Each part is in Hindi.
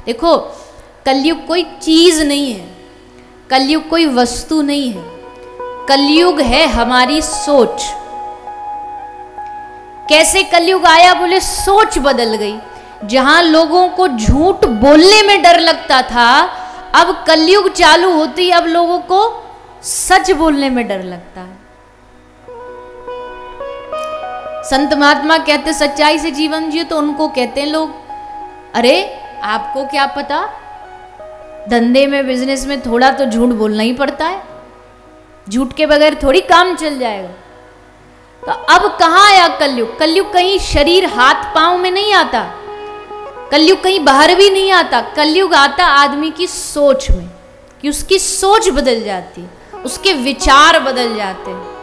देखो, कलयुग कोई चीज नहीं है, कलयुग कोई वस्तु नहीं है, कलयुग है हमारी सोच। कैसे कलयुग आया? बोले सोच बदल गई। जहां लोगों को झूठ बोलने में डर लगता था, अब कलयुग चालू होती, अब लोगों को सच बोलने में डर लगता है। संत महात्मा कहते सच्चाई से जीवन जियो, तो उनको कहते हैं लोग, अरे आपको क्या पता, धंधे में बिजनेस में थोड़ा तो झूठ बोलना ही पड़ता है, झूठ के बगैर थोड़ी काम चल जाएगा। तो अब कहां आया कलयुग? कलयुग कहीं शरीर हाथ पांव में नहीं आता, कलयुग कहीं बाहर भी नहीं आता, कलयुग आता आदमी की सोच में, कि उसकी सोच बदल जाती है, उसके विचार बदल जाते हैं।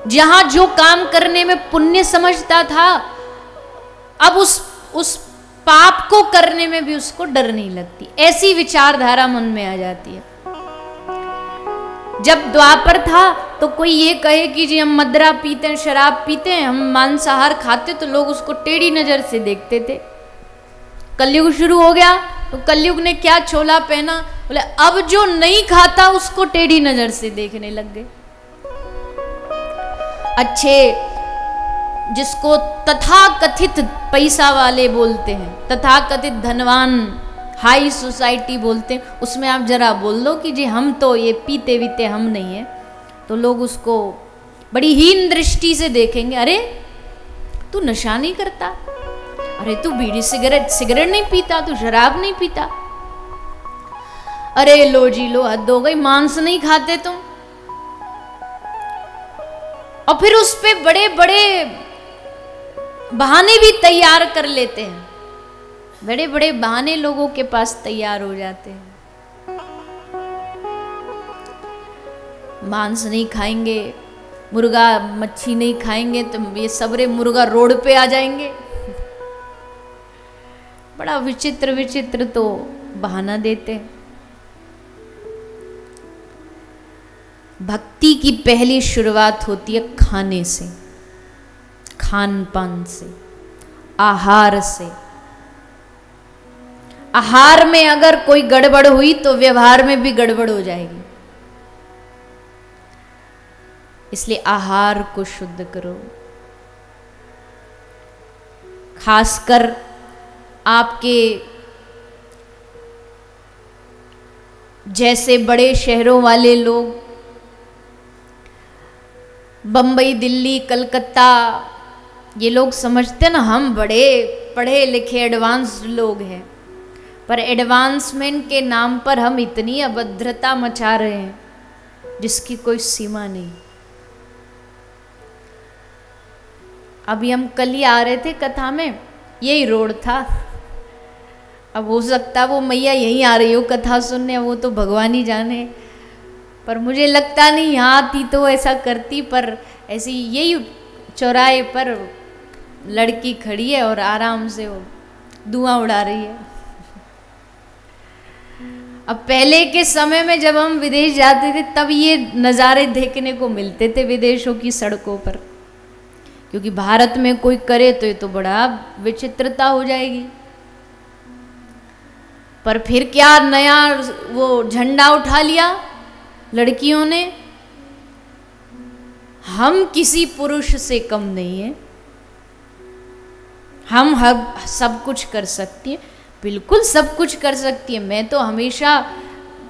जहां जो काम करने में पुण्य समझता था, अब उस पाप को करने में भी उसको डर नहीं लगती, ऐसी विचारधारा मन में आ जाती है। जब द्वापर था तो कोई ये कहे कि जी हम मदिरा पीते हैं, शराब पीते हैं, हम मांसाहार खाते, तो लोग उसको टेढ़ी नजर से देखते थे। कलयुग शुरू हो गया तो कलयुग ने क्या छोला पहना? बोले अब जो नहीं खाता उसको टेढ़ी नजर से देखने लग गए। अच्छे, जिसको तथाकथित पैसा वाले बोलते हैं, तथाकथित धनवान, हाई सोसाइटी बोलते हैं, उसमें आप जरा बोल दो कि जी हम तो ये पीते वीते हम नहीं है, तो लोग उसको बड़ी हीन दृष्टि से देखेंगे। अरे तू नशा नहीं करता, अरे तू बीड़ी सिगरेट नहीं पीता, तू शराब नहीं पीता, अरे लो जी लो, हद हो गई, मांस नहीं खाते तुम। और फिर उस पे बड़े बड़े बहाने भी तैयार कर लेते हैं, बड़े बड़े बहाने लोगों के पास तैयार हो जाते हैं। मांस नहीं खाएंगे, मुर्गा मच्छी नहीं खाएंगे, तो ये सबरे मुर्गा रोड पे आ जाएंगे। बड़ा विचित्र विचित्र तो बहाना देते हैं। भक्ति की पहली शुरुआत होती है खाने से, खान पान से, आहार से। आहार में अगर कोई गड़बड़ हुई तो व्यवहार में भी गड़बड़ हो जाएगी। इसलिए आहार को शुद्ध करो। खासकर आपके जैसे बड़े शहरों वाले लोग, बंबई, दिल्ली, कलकत्ता, ये लोग समझते ना हम बड़े पढ़े लिखे एडवांस्ड लोग हैं, पर एडवांसमेंट के नाम पर हम इतनी अभद्रता मचा रहे हैं जिसकी कोई सीमा नहीं। अभी हम कल ही आ रहे थे कथा में, यही रोड था। अब हो सकता वो मैया यहीं आ रही हो कथा सुनने, वो तो भगवान ही जाने, पर मुझे लगता नहीं यहाँ आती तो ऐसा करती। पर ऐसी यही चौराहे पर लड़की खड़ी है और आराम से वो धुआं उड़ा रही है। अब पहले के समय में जब हम विदेश जाते थे तब ये नज़ारे देखने को मिलते थे विदेशों की सड़कों पर, क्योंकि भारत में कोई करे तो ये तो बड़ा विचित्रता हो जाएगी। पर फिर क्या नया वो झंडा उठा लिया लड़कियों ने, हम किसी पुरुष से कम नहीं है, हम सब कुछ कर सकती हैं, बिल्कुल सब कुछ कर सकती है। मैं तो हमेशा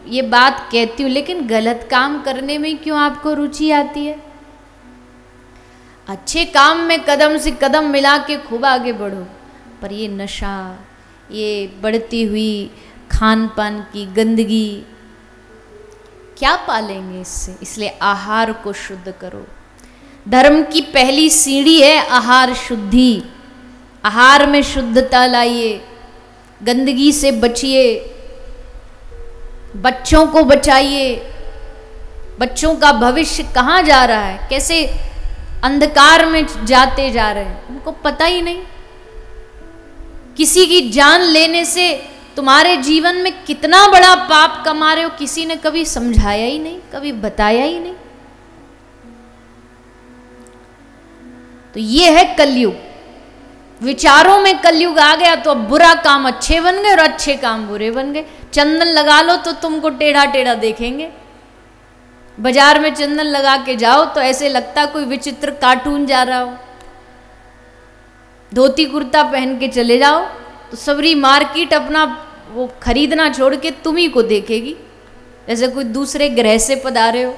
ये बात कहती हूँ, लेकिन गलत काम करने में क्यों आपको रुचि आती है? अच्छे काम में कदम से कदम मिला के खूब आगे बढ़ो, पर ये नशा, ये बढ़ती हुई खान पान की गंदगी क्या पालेंगे इससे? इसलिए आहार को शुद्ध करो। धर्म की पहली सीढ़ी है आहार शुद्धि। आहार में शुद्धता लाइए, गंदगी से बचिए, बच्चों को बचाइए। बच्चों का भविष्य कहाँ जा रहा है, कैसे अंधकार में जाते जा रहे हैं, उनको पता ही नहीं। किसी की जान लेने से तुम्हारे जीवन में कितना बड़ा पाप कमा रहे हो, किसी ने कभी समझाया ही नहीं, कभी बताया ही नहीं। तो ये है कलयुग। विचारों में कलयुग आ गया तो अब बुरा काम अच्छे बन गए और अच्छे काम बुरे बन गए। चंदन लगा लो तो तुमको टेढ़ा टेढ़ा देखेंगे। बाजार में चंदन लगा के जाओ तो ऐसे लगता कोई विचित्र कार्टून जा रहा हो। धोती कुर्ता पहन के चले जाओ तो सबरी मार्केट अपना वो खरीदना छोड़ के तुम्ही को देखेगी, जैसे कोई दूसरे ग्रह से पधारे हो।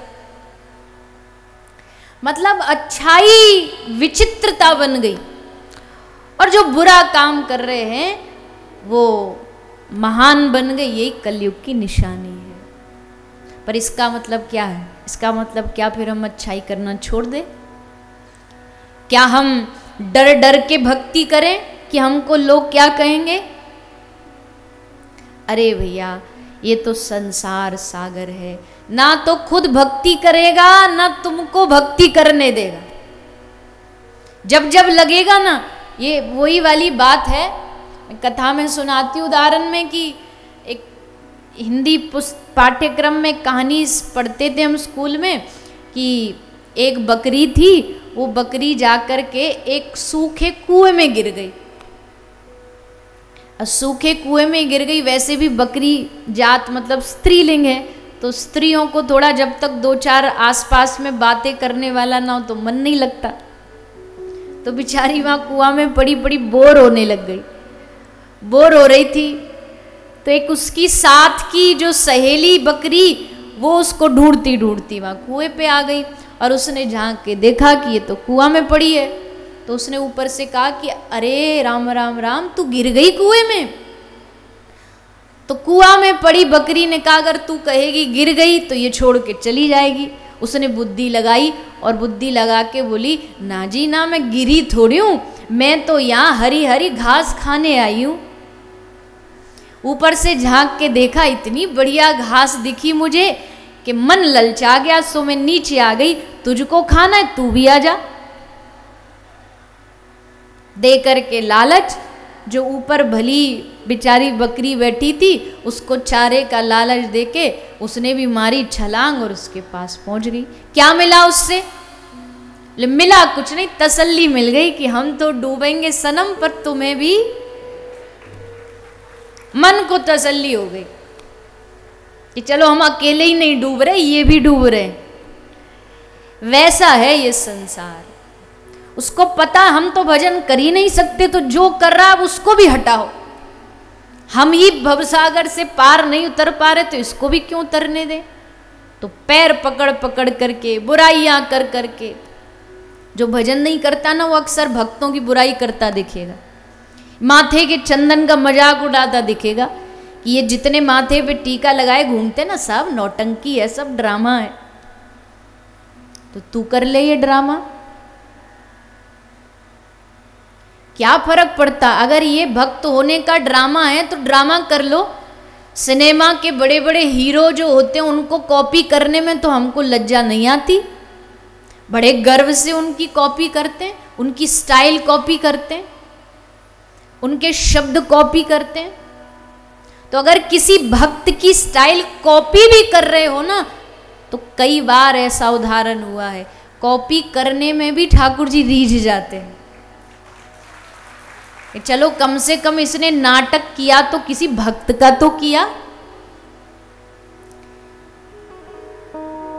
मतलब अच्छाई विचित्रता बन गई और जो बुरा काम कर रहे हैं वो महान बन गए। यही कलयुग की निशानी है। पर इसका मतलब क्या है? इसका मतलब क्या फिर हम अच्छाई करना छोड़ दें? क्या हम डर डर के भक्ति करें कि हमको लोग क्या कहेंगे? अरे भैया, ये तो संसार सागर है, ना तो खुद भक्ति करेगा ना तुमको भक्ति करने देगा। जब जब लगेगा ना, ये वही वाली बात है, कथा में सुनाती हूँ उदाहरण में कि एक हिंदी पाठ्यक्रम में कहानी पढ़ते थे हम स्कूल में कि एक बकरी थी, वो बकरी जाकर के एक सूखे कुएं में गिर गई। सूखे कुएं में गिर गई। वैसे भी बकरी जात मतलब स्त्रीलिंग है, तो स्त्रियों को थोड़ा जब तक दो चार आसपास में बातें करने वाला ना हो तो मन नहीं लगता। तो बेचारी वहाँ कुआं में पड़ी पड़ी बोर होने लग गई। बोर हो रही थी तो एक उसकी साथ की जो सहेली बकरी, वो उसको ढूंढती ढूंढती वहाँ कुएं पे आ गई और उसने झांक के देखा कि ये तो कुआं में पड़ी है। तो उसने ऊपर से कहा कि अरे राम राम राम, तू गिर गई कुएं में। तो कुआं में पड़ी बकरी ने कहा अगर तू कहेगी गिर गई तो ये छोड़ के चली जाएगी। उसने बुद्धि लगाई और बुद्धि लगा के बोली, ना जी ना, मैं गिरी थोड़ी हूँ, मैं तो यहाँ हरी हरी घास खाने आई हूँ। ऊपर से झांक के देखा, इतनी बढ़िया घास दिखी मुझे कि मन ललचा गया, सो मैं नीचे आ गई। तुझको खाना है तू भी आ जा। दे करके लालच, जो ऊपर भली बेचारी बकरी बैठी थी उसको चारे का लालच देके उसने भी मारी छलांग और उसके पास पहुंच गई। क्या मिला उससे? मिला कुछ नहीं, तसल्ली मिल गई कि हम तो डूबेंगे सनम, पर तुम्हें भी मन को तसल्ली हो गई कि चलो हम अकेले ही नहीं डूब रहे, ये भी डूब रहे। वैसा है ये संसार। उसको पता हम तो भजन कर ही नहीं सकते, तो जो कर रहा है उसको भी हटाओ। हम ही भवसागर से पार नहीं उतर पा रहे तो इसको भी क्यों उतरने दें? तो पैर पकड़ पकड़ करके, बुराइयां कर करके, जो भजन नहीं करता ना वो अक्सर भक्तों की बुराई करता दिखेगा। माथे के चंदन का मजाक उड़ाता दिखेगा कि ये जितने माथे पे टीका लगाए घूमते ना, सब नौटंकी है, सब ड्रामा है। तो तू कर ले ये ड्रामा, क्या फर्क पड़ता? अगर ये भक्त होने का ड्रामा है तो ड्रामा कर लो। सिनेमा के बड़े बड़े हीरो जो होते हैं उनको कॉपी करने में तो हमको लज्जा नहीं आती, बड़े गर्व से उनकी कॉपी करते हैं, उनकी स्टाइल कॉपी करते हैं, उनके शब्द कॉपी करते हैं। तो अगर किसी भक्त की स्टाइल कॉपी भी कर रहे हो ना, तो कई बार ऐसा उदाहरण हुआ है, कॉपी करने में भी ठाकुर जी रीझ जाते हैं। चलो कम से कम इसने नाटक किया तो किसी भक्त का तो किया।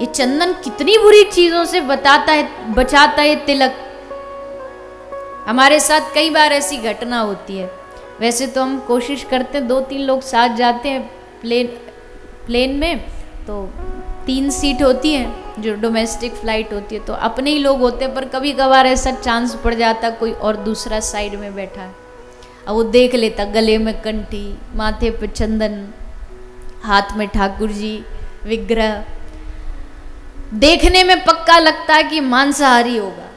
ये चंदन कितनी बुरी चीजों से बचाता है तिलक। हमारे साथ कई बार ऐसी घटना होती है। वैसे तो हम कोशिश करते हैं 2-3 लोग साथ जाते हैं प्लेन में, तो 3 सीट होती हैं जो डोमेस्टिक फ्लाइट होती है, तो अपने ही लोग होते हैं। पर कभी कभार ऐसा चांस पड़ जाता कोई और दूसरा साइड में बैठा है, अब वो देख लेता, गले में कंठी, माथे पे चंदन, हाथ में ठाकुर जी विग्रह, देखने में पक्का लगता है कि मांसाहारी होगा,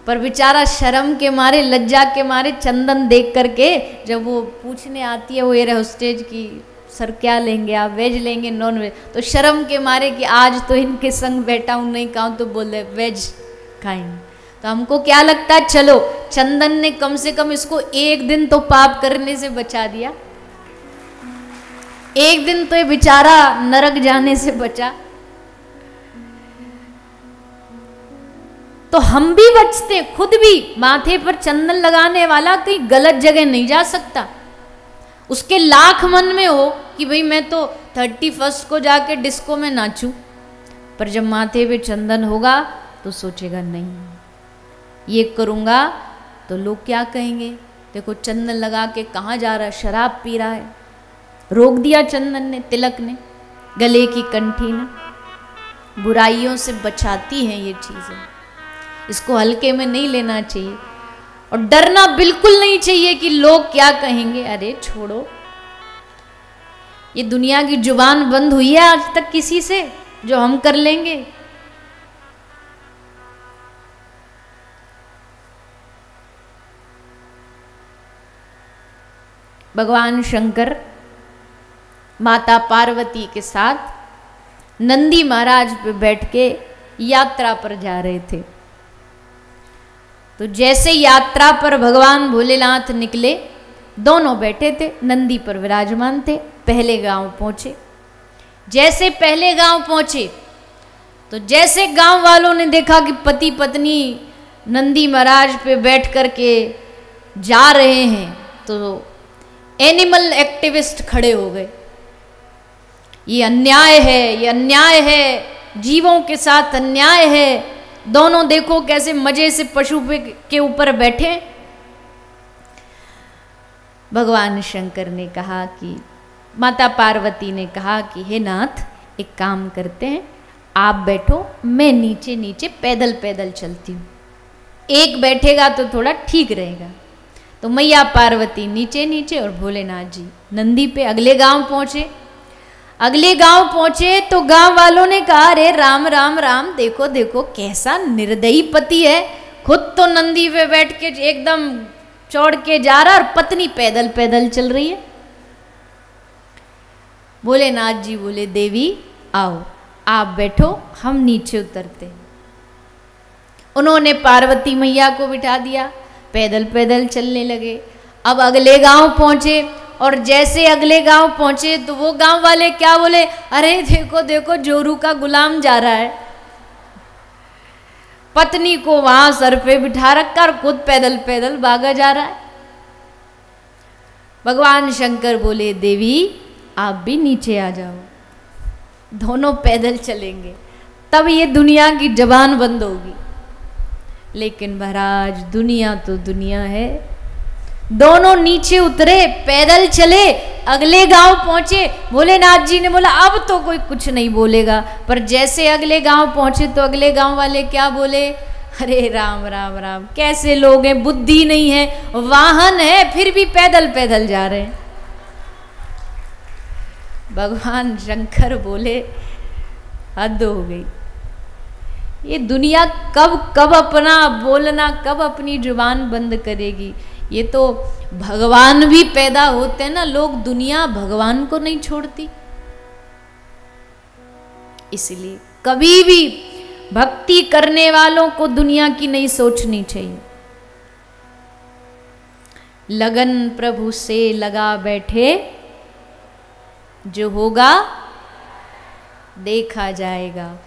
पर बेचारा शर्म के मारे, लज्जा के मारे चंदन देख करके जब वो पूछने आती है वो एयर होस्टेज की, सर क्या लेंगे आप, वेज लेंगे नॉन वेज, तो शर्म के मारे कि आज तो इनके संग बैठा हूँ नहीं खाऊं, तो बोले वेज खाएंगे। तो हमको क्या लगता है, चलो चंदन ने कम से कम इसको एक दिन तो पाप करने से बचा दिया, एक दिन तो ये बेचारा नरक जाने से बचा। तो हम भी बचते, खुद भी माथे पर चंदन लगाने वाला कहीं गलत जगह नहीं जा सकता। उसके लाख मन में हो कि भाई मैं तो 31 को जाके डिस्को में नाचूं, पर जब माथे पे चंदन होगा तो सोचेगा नहीं ये करूँगा तो लोग क्या कहेंगे, देखो चंदन लगा के कहाँ जा रहा है, शराब पी रहा है। रोक दिया चंदन ने, तिलक ने, गले की कंठी ने। बुराइयों से बचाती हैं ये चीज़ें, इसको हल्के में नहीं लेना चाहिए और डरना बिल्कुल नहीं चाहिए कि लोग क्या कहेंगे। अरे छोड़ो, ये दुनिया की जुबान बंद हुई है आज तक किसी से जो हम कर लेंगे। भगवान शंकर माता पार्वती के साथ नंदी महाराज पे बैठ के यात्रा पर जा रहे थे। तो जैसे यात्रा पर भगवान भोलेनाथ निकले, दोनों बैठे थे, नंदी पर विराजमान थे। पहले गांव पहुंचे। जैसे पहले गांव पहुंचे तो जैसे गांव वालों ने देखा कि पति पत्नी नंदी महाराज पे बैठ कर के जा रहे हैं, तो एनिमल एक्टिविस्ट खड़े हो गए। ये अन्याय है, ये अन्याय है, जीवों के साथ अन्याय है। दोनों देखो कैसे मजे से पशु के ऊपर बैठे। भगवान शंकर ने कहा कि, माता पार्वती ने कहा कि हे नाथ, एक काम करते हैं, आप बैठो, मैं नीचे नीचे पैदल पैदल चलती हूँ, एक बैठेगा तो थोड़ा ठीक रहेगा। तो मैया पार्वती नीचे नीचे और भोलेनाथ जी नंदी पे। अगले गांव पहुंचे। अगले गांव पहुंचे तो गांव वालों ने कहा, अरे राम राम राम, देखो देखो कैसा निर्दयी पति है, खुद तो नंदी पे बैठ के एकदम चौड़ के जा रहा और पत्नी पैदल पैदल चल रही है। भोलेनाथ जी बोले, देवी आओ, आप बैठो, हम नीचे उतरते। उन्होंने पार्वती मैया को बिठा दिया, पैदल पैदल चलने लगे। अब अगले गांव पहुंचे और जैसे अगले गांव पहुंचे तो वो गांव वाले क्या बोले, अरे देखो देखो जोरू का गुलाम जा रहा है, पत्नी को वहां सर पे बिठा रखा और खुद पैदल पैदल भागा जा रहा है। भगवान शंकर बोले, देवी आप भी नीचे आ जाओ, दोनों पैदल चलेंगे, तब ये दुनिया की जबान बंद होगी। लेकिन महाराज दुनिया तो दुनिया है। दोनों नीचे उतरे, पैदल चले, अगले गांव पहुंचे। भोलेनाथ जी ने बोला अब तो कोई कुछ नहीं बोलेगा, पर जैसे अगले गांव पहुंचे तो अगले गांव वाले क्या बोले, अरे राम राम राम, कैसे लोग हैं, बुद्धि नहीं है, वाहन है फिर भी पैदल पैदल जा रहे हैं। भगवान शंकर बोले, हद हो गई, ये दुनिया कब कब अपना बोलना, कब अपनी जुबान बंद करेगी। ये तो भगवान भी पैदा होते हैं ना, लोग दुनिया भगवान को नहीं छोड़ती। इसलिए कभी भी भक्ति करने वालों को दुनिया की नहीं सोचनी चाहिए। लगन प्रभु से लगा बैठे, जो होगा देखा जाएगा।